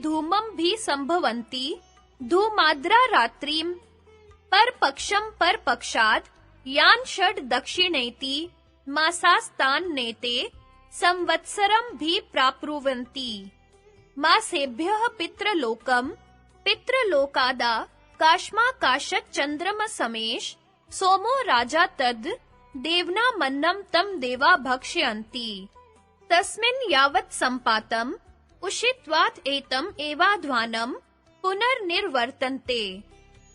धूमं भी संभवन्ति धूमाद्रा रात्रिम पर पक्षात् यान षड दक्षिणेति मासास्तान नेते संवत्सरम भी प्राप्नुवन्ति मासेभ्यः पितृलोकम पितृलोकादा काश्माकाशत् चंद्रम समेश सोमो राजा तद देवना मन्नम तम देवा भक्ष्यन्ति तस्मिन् यावत् संपातम उषित्वात् एतम एवाध्वानम पुनर्निर्वर्तन्ते।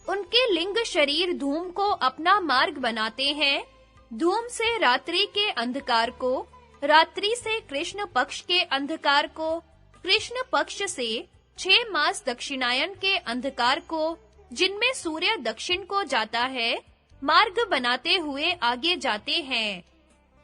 उनके लिंग शरीर धूम को अपना मार्ग बनाते हैं। धूम से रात्रि के अंधकार को, रात्रि से कृष्ण पक्ष के अंधकार को, कृष्ण पक्ष से 6 मास दक्षिणायन के अंधकार को, जिनमें सूर्य दक्षिण को जाता है, मार्ग बनाते हुए आगे जाते हैं।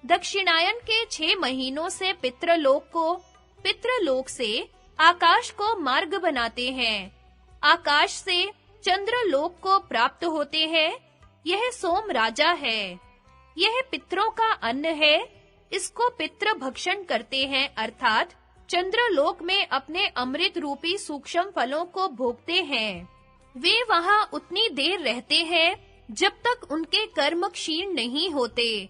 दक्षिणायन के 6 महीनों से पितृलोक को, पितृलोक से आकाश को मार्ग बनाते हैं। आकाश से चंद्रलोक को प्राप्त होते हैं। यह सोम राजा है। यह पितरों का अन्न है। इसको पितृ भक्षण करते हैं, अर्थात चंद्रलोक में अपने अमृत रूपी सूक्ष्म फलों को भोगते हैं। वे वहां उतनी देर रहते हैं जब तक उनके कर्म क्षीण नहीं होते।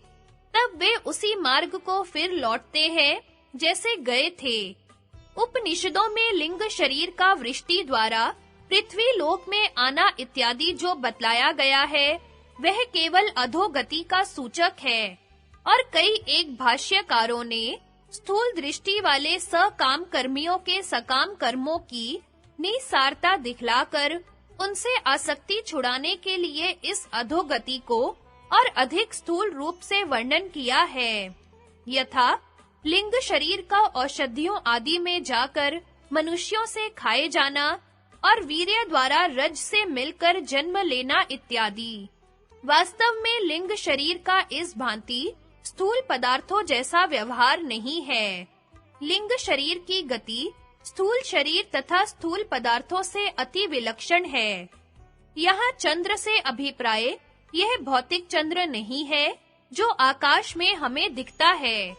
तब वे उसी मार्ग को फिर लौटते हैं जैसे गए थे। उपनिषदों में लिंग शरीर का वृष्टि द्वारा पृथ्वी लोक में आना इत्यादि जो बतलाया गया है, वह केवल अधोगति का सूचक है। और कई एक भाष्यकारों ने स्थूल दृष्टि वाले सकाम कर्मियों के सकाम कर्मों की निसारता दिखलाकर उनसे आसक्ति छुड़ाने के लिए इस अधोगति को और अधिक स्थूल रूप से वर्णन किया है। यथा लिंग शरीर का औषधियों आदि में जाकर मनुष्यों से खाए जाना और वीर्य द्वारा रज से मिलकर जन्म लेना इत्यादि। वास्तव में लिंग शरीर का इस भांति स्थूल पदार्थों जैसा व्यवहार नहीं है। लिंग शरीर की गति स्थूल शरीर तथा स्थूल पदार्थों से अति विलक्षण है। यहाँ चंद्र से अभिप्राय यह भौतिक चंद्र नहीं है जो आकाश में हमें दिखता है।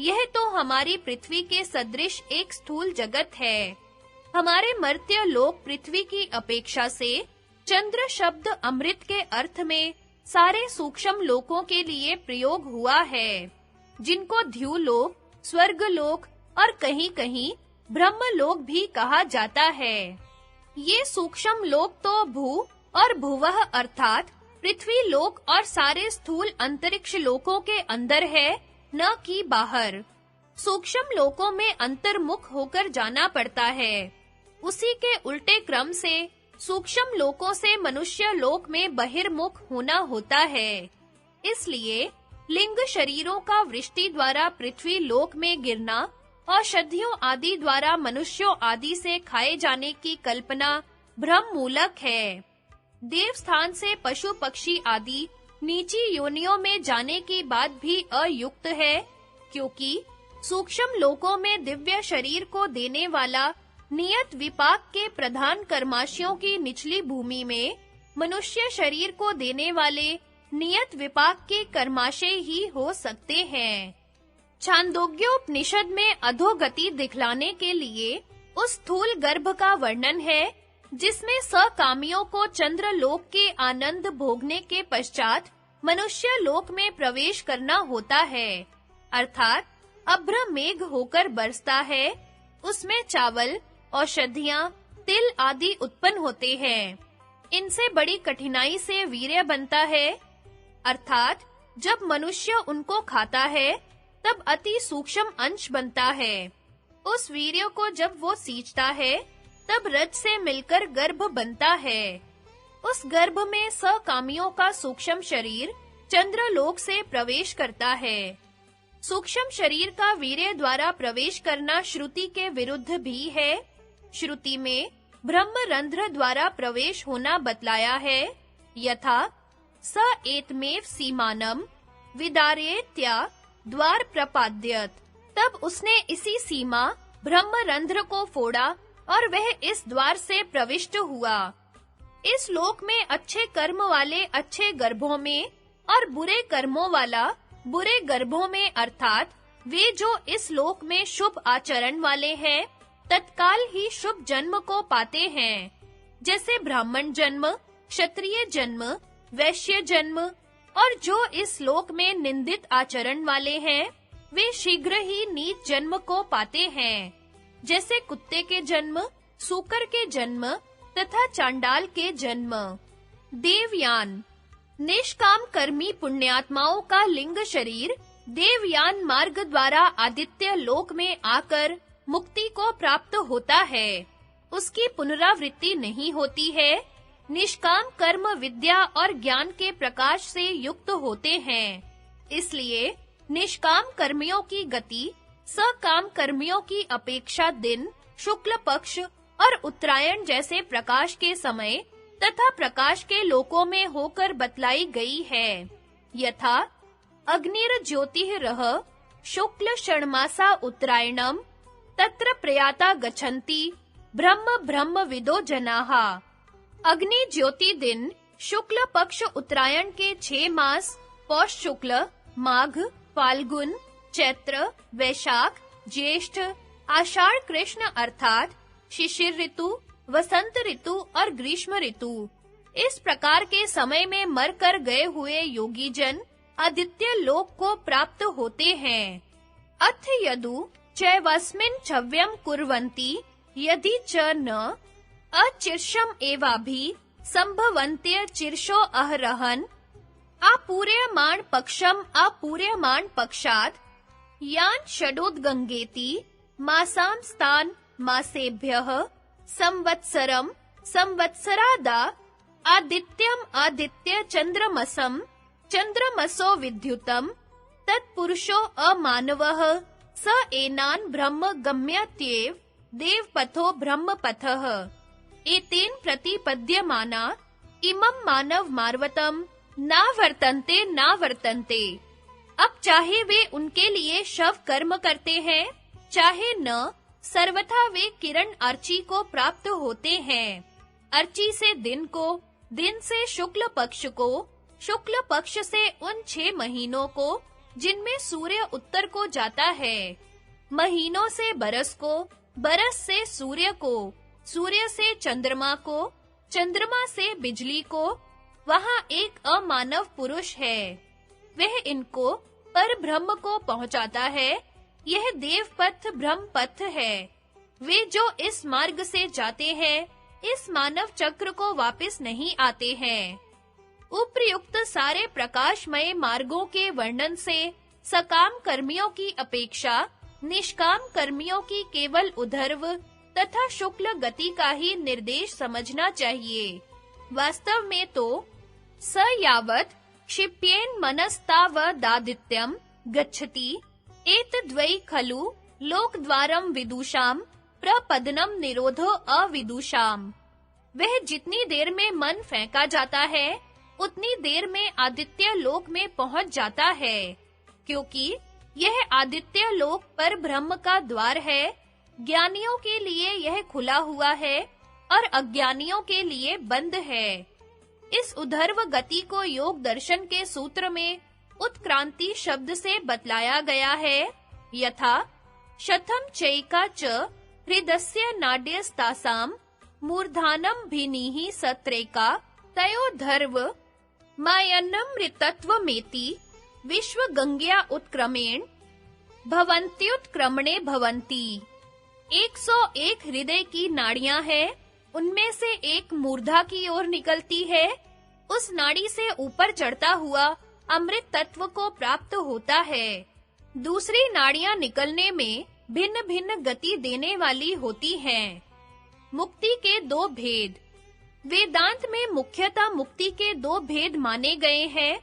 यह तो हमारी पृथ्वी के सदृश एक स्थूल जगत है। हमारे मर्त्य लोक पृथ्वी की अपेक्षा से चंद्र शब्द अमृत के अर्थ में सारे सूक्ष्म लोकों के लिए प्रयोग हुआ है, जिनको ध्युलोक, स्वर्गलोक और कहीं-कहीं ब्रह्मलोक भी कहा जाता है। ये सूक्ष्म लोक तो भू और भुवः अर्थात पृथ्वी लोक और सारे स्थूल अंतरिक्ष लोकों के अंदर है, न कि बाहर। सूक्ष्म लोकों में अंतर्मुख होकर जाना पड़ता है। उसी के उल्टे क्रम से सूक्ष्म लोकों से मनुष्य लोक में बहिर्मुख होना होता है। इसलिए लिंग शरीरों का वृष्टि द्वारा पृथ्वी लोक में गिरना, औषधियों आदि द्वारा मनुष्यों आदि से खाए जाने की कल्पना भ्रम मूलक है। देवस्थान से पशु पक्षी आदि नीची योनियों में जाने की बात भी अयुक्त है, क्योंकि सूक्ष्म लोकों में दिव्य शरीर को देने वाला नियत विपाक के प्रधान कर्माशयों की निचली भूमि में मनुष्य शरीर को देने वाले नियत विपाक के कर्माशय ही हो सकते हैं। छांदोग्योपनिषद में अधोगति दिखलाने के लिए उस स्थूल गर्भ का वर्णन है, जिसमें सकामियों को चंद्रलोक के आनंद भोगने के पश्चात मनुष्य लोक में प्रवेश करना होता है, अर्थात अभ्र मेघ होकर बरसता है। उसमें चावल, औषधियां, तिल आदि उत्पन्न होते हैं। इनसे बड़ी कठिनाई से वीर्य बनता है, अर्थात जब मनुष्य उनको खाता है तब अति सूक्ष्म अंश बनता है। उस वीर्य को जब वो सींचता है तब रज से मिलकर गर्भ बनता है। उस गर्भ में सकामियों का सूक्ष्म शरीर चंद्रलोक से प्रवेश करता है। सूक्ष्म शरीर का वीर्य द्वारा प्रवेश करना श्रुति के विरुद्ध भी है। श्रुति में ब्रह्मरंध्र द्वारा प्रवेश होना बतलाया है, यथा स एतमेव सीमानम विदारेत्या द्वार प्रपाद्यत। तब उसने इसी सीमा ब्रह्मरंध्र को फोड़ा और वह इस द्वार से प्रविष्ट हुआ। इस लोक में अच्छे कर्म वाले अच्छे गर्भों में और बुरे कर्मों वाला बुरे गर्भों में, अर्थात वे जो इस लोक में शुभ आचरण वाले हैं तत्काल ही शुभ जन्म को पाते हैं, जैसे ब्राह्मण जन्म, क्षत्रिय जन्म, वैश्य जन्म, और जो इस लोक में निंदित आचरण वाले हैं, वे शीघ्र ही नीच जन्म को पाते हैं, जैसे कुत्ते के जन्म, सूकर के जन्म तथा चांडाल के जन्म। देवयान, निष्काम कर्मी पुण्यात्माओं का लिंग शरीर देवयान मार्ग द्वारा आदित्य लोक में आकर मुक्ति को प्राप्त होता है। उसकी पुनरावृत्ति नहीं होती है। निष्काम कर्म विद्या और ज्ञान के प्रकाश से युक्त होते हैं। इसलिए निष्काम कर्मियों की गति सकाम कर्मियों की अपेक्षा दिन, शुक्ल पक्ष और उत्तरायण जैसे प्रकाश के समय तथा प्रकाश के लोकों में होकर बतलाई गई है। यथा अग्निर ज्योतिः शुक्ल षण्मासा उत्तरायणम तत्र प्रयाता गच्छन्ति ब्रह्म ब्रह्म विदो जनाः। अग्नि ज्योति दिन शुक्ल पक्ष उत्तरायण के 6 मास पौष शुक्ल, माघ, फाल्गुन, चैत्र, वैशाख, ज्येष्ठ, आषाढ़ कृष्ण अर्थात शिशिर ऋतु, वसंत ऋतु और ग्रीष्म ऋतु, इस प्रकार के समय में मरकर गए हुए योगी जन आदित्य लोक को प्राप्त होते हैं। अथ यदु चैवस्मिन् छव्यं कुर्वन्ति यदि च न अचिर्षम एवाभि संभवन्त्यर्चिर्षो अहरहन् अपूर्यमाण पक्षम अपूर्यमाण पक्षात् यान षडोद्गंगेति मासांस्तान् मासेभ्यः संवत्सरम संवत्सरादा आदित्यम आदित्य चंद्रमसम चंद्रमसो विद्युतम तत्पुरुषो अमानवः स एनान् ब्रह्म गम्यत्येव देवपथो ब्रह्मपथः। एतेन प्रतिपद्यमाना इमं मानव मार्वतम ना वर्तन्ते। अब चाहे वे उनके लिए शव कर्म करते हैं, चाहे न, सर्वथा वे किरण अर्ची को प्राप्त होते हैं। अर्ची से दिन को, दिन से शुक्ल पक्ष को, शुक्ल पक्ष से उन 6 महीनों को जिनमें सूर्य उत्तर को जाता है, महीनों से बरस को, बरस से सूर्य को, सूर्य से चंद्रमा को, चंद्रमा से बिजली को। वहाँ एक अमानव पुरुष है, वह इनको पर ब्रह्म को पहुंचाता है। यह देवपथ ब्रह्म पथ है। वे जो इस मार्ग से जाते हैं, इस मानव चक्र को वापस नहीं आते हैं। उपर्युक्त सारे प्रकाशमय मार्गों के वर्णन से सकाम कर्मियों की अपेक्षा निष्काम कर्मियों की केवल उधर्व तथा शुक्ल गति का ही निर्देश समझना चाहिए। वास्तव में तो स यावत् क्षिप्येन मनस्तावदादित्यम गच्छति एतद्वै खलु लोकद्वारम विदुषाम प्रपदनम निरोधो अविदुषाम। वह जितनी देर में मन फेंका जाता है, उतनी देर में आदित्य लोक में पहुंच जाता है, क्योंकि यह आदित्य लोक पर ब्रह्म का द्वार है। ज्ञानियों के लिए यह खुला हुआ है और अज्ञानियों के लिए बंद है। इस उधर्व गति को योग दर्शन के सूत्र में उत्क्रांति शब्द से बतलाया गया है। यथा शतम चैका च हृदस्य नाड्यस्तासाम मूर्धानम भिनीहि सत्रेका तयोधर्व मायन्नमृतत्वमेति विश्वगंग्या उत्क्रमेण भवन्त्युत्क्रमणे भवन्ति। 101 हृदय की नाड़ियां हैं, उनमें से एक मूर्धा की ओर निकलती है। उस नाड़ी से ऊपर चढ़ता हुआ अमृत तत्व को प्राप्त होता है। दूसरी नाड़ियां निकलने में भिन्न-भिन्न गति देने वाली होती हैं। मुक्ति के 2 भेद। वेदांत में मुख्यतः मुक्ति के 2 भेद माने गए हैं।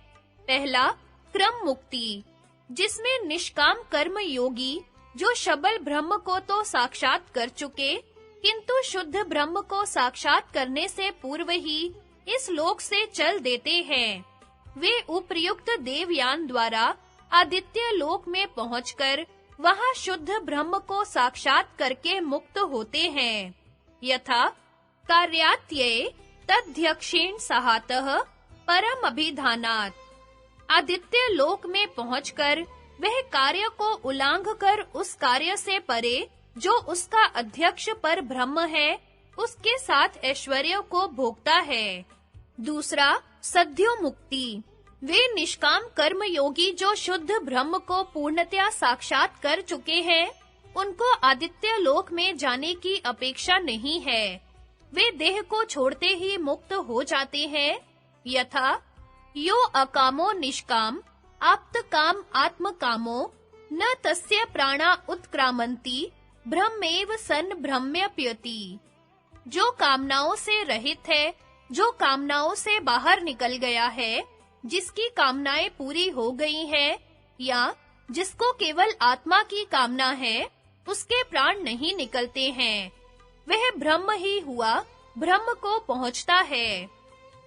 पहला क्रम मुक्ति, जिसमें निष्काम कर्म योगी जो शबल ब्रह्म को तो साक्षात कर चुके, किंतु शुद्ध ब्रह्म को साक्षात करने से पूर्व ही इस लोक से चल देते हैं, वे उपर्युक्त देवयान द्वारा आदित्य लोक में पहुंचकर वहां शुद्ध ब्रह्म को साक्षात करके मुक्त होते हैं। यथा कार्यात्यये तद्ध्यक्षेण सहातः परम अभिधानात्। आदित्य लोक में पहुंचकर वह कार्य को उल्लंघ कर उस कार्य से परे जो उसका अध्यक्ष पर ब्रह्म है, उसके साथ ऐश्वर्य को भोगता है। दूसरा, सद्यो मुक्ति। वे निष्काम कर्म योगी जो शुद्ध ब्रह्म को पूर्णतया साक्षात कर चुके हैं, उनको आदित्य लोक में जाने की अपेक्षा नहीं है। वे देह को छोड़ते ही मुक्त हो जाते हैं। यथा यो अकामो निष्काम आप्त काम आत्म कामो न तस्य प्राणा उत्क्रामन्ति ब्रह्मेव सन ब्रह्म्यप्यति। जो कामनाओं से रहित है, जो कामनाओं से बाहर निकल गया है, जिसकी कामनाएं पूरी हो गई हैं, या जिसको केवल आत्मा की कामना है, उसके प्राण नहीं निकलते हैं। वह ब्रह्म ही हुआ, ब्रह्म को पहुंचता है।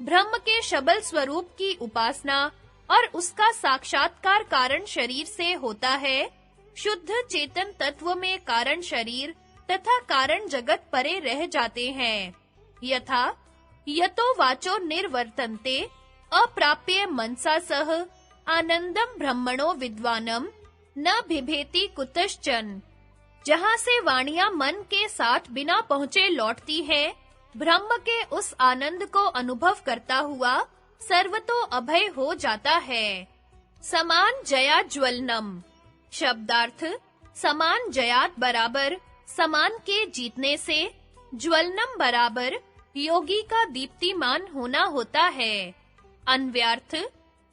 ब्रह्म के शबल स्वरूप की उपासना और उसका साक्षात्कार कारण शरीर से होता है। शुद्ध चेतन तत्व में कारण शरीर तथा कारण जगत परे रह जाते हैं। यथा यतो वाचो निर्वर्तन्ते अप्राप्य मनसा सह आनंदम ब्रह्मणो विद्वानम न बिभेति कुतश्चन। जहाँ से वाणियां मन के साथ बिना पहुँचे लौटती है, ब्रह्म के उस आनंद को अनुभव करता हुआ सर्वतो अभय हो जाता है। समान जया ज्वलनम। शब्दार्थ समान जयात बराबर समान के जीतने से, ज्वलनम बराबर योगी का दीप्तिमान होना होता है। अन्व्यार्थ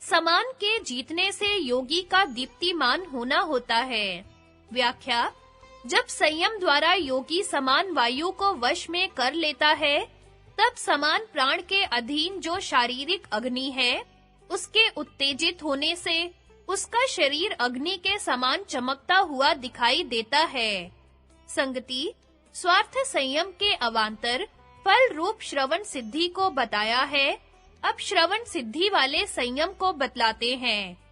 समान के जीतने से योगी का दीप्तिमान होना होता है। व्याख्या जब संयम द्वारा योगी समान वायु को वश में कर लेता है, तब समान प्राण के अधीन जो शारीरिक अग्नि है, उसके उत्तेजित होने से उसका शरीर अग्नि के समान चमकता हुआ दिखाई देता है। संगति स्वार्थ संयम के अवांतर फल रूप श्रवण सिद्धि को बताया है। अब श्रवण सिद्धि वाले संयम को बतलाते हैं।